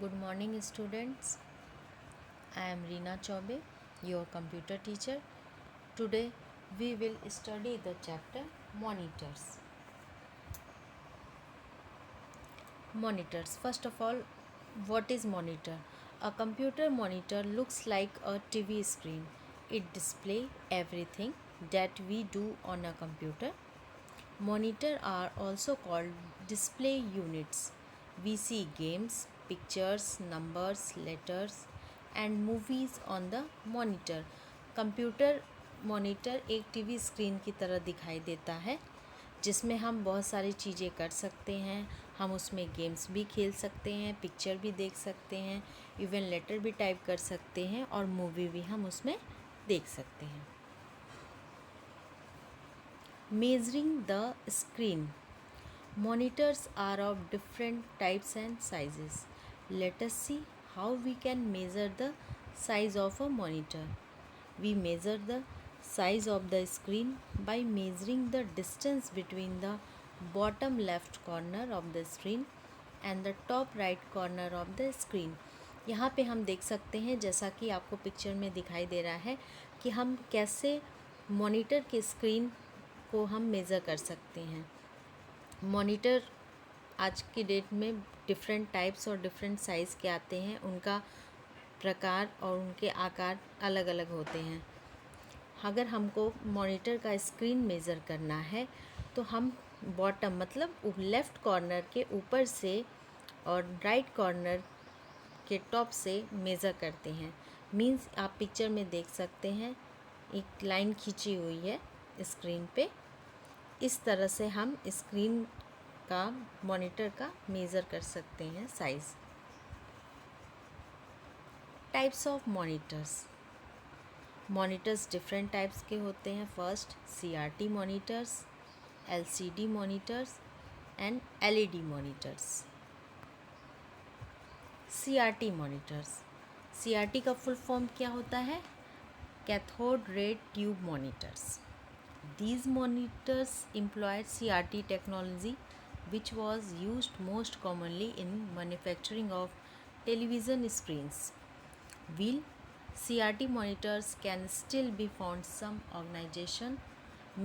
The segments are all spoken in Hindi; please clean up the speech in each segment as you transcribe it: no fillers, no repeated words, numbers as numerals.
Good morning, students. I am Reena Chaube, your computer teacher. Today, we will study the chapter Monitors. Monitors. First of all, what is monitor? A computer monitor looks like a TV screen. It displays everything that we do on a computer. Monitors are also called display units. We see games, pictures, numbers, letters and movies on the monitor. Computer monitor एक टीवी स्क्रीन की तरह दिखाई देता है जिसमें हम बहुत सारी चीज़ें कर सकते हैं। हम उसमें गेम्स भी खेल सकते हैं, पिक्चर भी देख सकते हैं, इवन लेटर भी टाइप कर सकते हैं और मूवी भी हम उसमें देख सकते हैं। Measuring the screen. Monitors are of different types and sizes. Let us see how we can measure the size of a monitor. We measure the size of the screen by measuring the distance between the bottom left corner of the screen and the top right corner of the screen. यहाँ पे हम देख सकते हैं, जैसा कि आपको पिक्चर में दिखाई दे रहा है, कि हम कैसे मॉनिटर के स्क्रीन को हम मेज़र कर सकते हैं। मॉनिटर आज की डेट में डिफरेंट टाइप्स और डिफरेंट साइज़ के आते हैं। उनका प्रकार और उनके आकार अलग अलग होते हैं। अगर हमको मॉनिटर का स्क्रीन मेज़र करना है तो हम बॉटम मतलब लेफ़्ट कॉर्नर के ऊपर से और राइट कॉर्नर के टॉप से मेज़र करते हैं। मीन्स आप पिक्चर में देख सकते हैं, एक लाइन खींची हुई है स्क्रीन पे। इस तरह से हम स्क्रीन का मॉनिटर का मेज़र कर सकते हैं size. Types of monitors. Monitors different types के होते हैं। First CRT monitors, LCD monitors and LED monitors. CRT monitors. CRT का फुल फॉर्म क्या होता है? Cathode ray tube monitors. These monitors employed CRT technology, which was used most commonly in manufacturing of television screens. While CRT monitors can still be found some organization,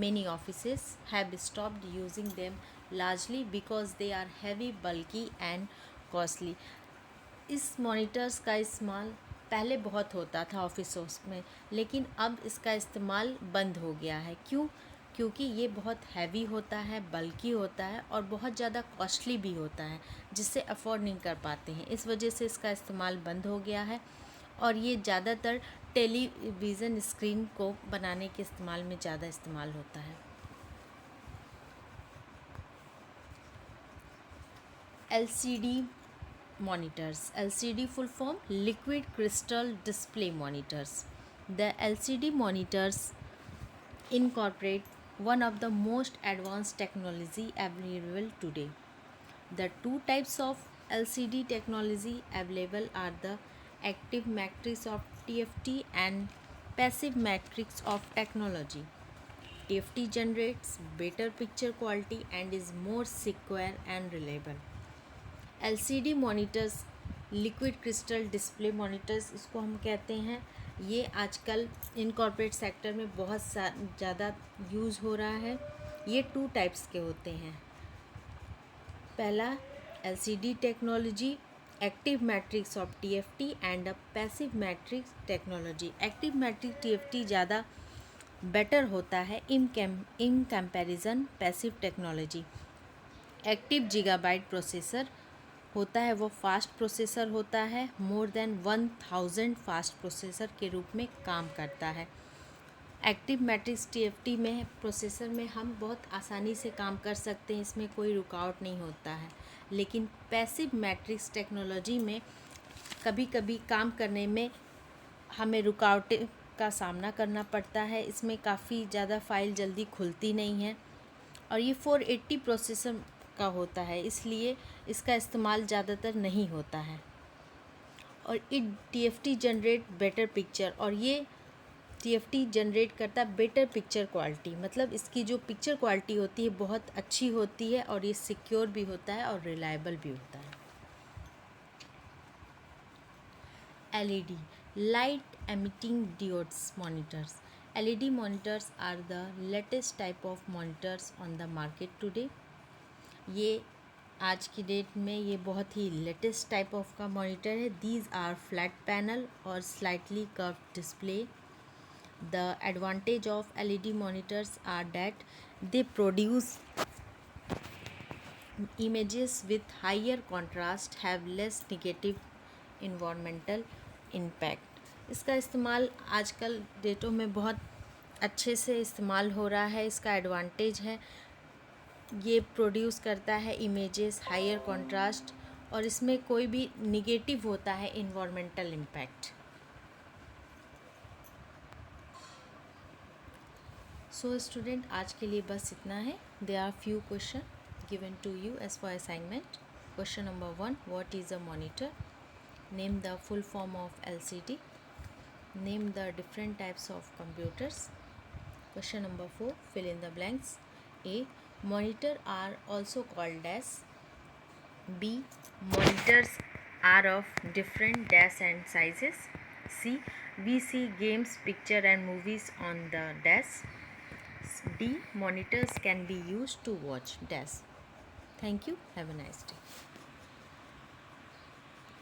many offices have stopped using them largely because they are heavy, bulky and costly. इस मॉनिटर्स का इस्तेमाल पहले बहुत होता था ऑफिसों में, लेकिन अब इसका इस्तेमाल बंद हो गया है। क्यों? क्योंकि ये बहुत हैवी होता है, बल्कि होता है और बहुत ज़्यादा कॉस्टली भी होता है, जिससे अफोर्ड नहीं कर पाते हैं। इस वजह से इसका इस्तेमाल बंद हो गया है और ये ज़्यादातर टेलीविज़न स्क्रीन को बनाने के इस्तेमाल में ज़्यादा इस्तेमाल होता है। LCD monitors. LCD full form liquid crystal display monitors. The LCD monitors incorporate one of the most advanced technology available today. The two types of LCD technology available are the active matrix of TFT and passive matrix of technology. TFT generates better picture quality and is more secure and reliable. LCD monitors, liquid crystal display monitors इसको हम कहते हैं। ये आजकल इन कॉर्पोरेट सेक्टर में बहुत ज़्यादा यूज़ हो रहा है। ये टू टाइप्स के होते हैं। पहला LCD technology, active matrix of TFT and a passive matrix technology. Active matrix TFT ज़्यादा बेटर होता है in comparison passive technology. Active gigabyte processor होता है, वो फास्ट प्रोसेसर होता है, मोर देन 1000 फास्ट प्रोसेसर के रूप में काम करता है। एक्टिव मैट्रिक्स TFT में प्रोसेसर में हम बहुत आसानी से काम कर सकते हैं, इसमें कोई रुकावट नहीं होता है। लेकिन पैसिव मैट्रिक्स टेक्नोलॉजी में कभी कभी काम करने में हमें रुकावटें का सामना करना पड़ता है। इसमें काफ़ी ज़्यादा फाइल जल्दी खुलती नहीं है और ये 480 प्रोसेसर का होता है, इसलिए इसका इस्तेमाल ज़्यादातर नहीं होता है। और it TFT generate better picture, और ये TFT जनरेट करता है बेटर पिक्चर क्वालिटी, मतलब इसकी जो पिक्चर क्वालिटी होती है बहुत अच्छी होती है और ये सिक्योर भी होता है और रिलायबल भी होता है। LED, light emitting diodes monitors. LED monitors are the latest type of monitors on the market today. ये आज की डेट में ये बहुत ही लेटेस्ट टाइप ऑफ का मॉनिटर है. दीज आर फ्लैट पैनल और slightly curved display. The advantage of LED monitors are that they produce images with higher contrast, have less negative environmental impact. इसका इस्तेमाल आजकल डेटों में बहुत अच्छे से इस्तेमाल हो रहा है. इसका एडवांटेज है ये प्रोड्यूस करता है इमेजेस हायर कंट्रास्ट और इसमें कोई भी निगेटिव होता है इन्वायरमेंटल इम्पैक्ट. सो स्टूडेंट, आज के लिए बस इतना है. There are few question given to you as for assignment. Question number 1, what is a monitor? Name the full form of LCD. Name the different types of computers. Question number 4, fill in the blanks. A. Monitor are also called as. B. Monitors are of different dash and sizes. C. We see games, picture and movies on the dash. D. Monitors can be used to watch dash. Thank you. Have a nice day.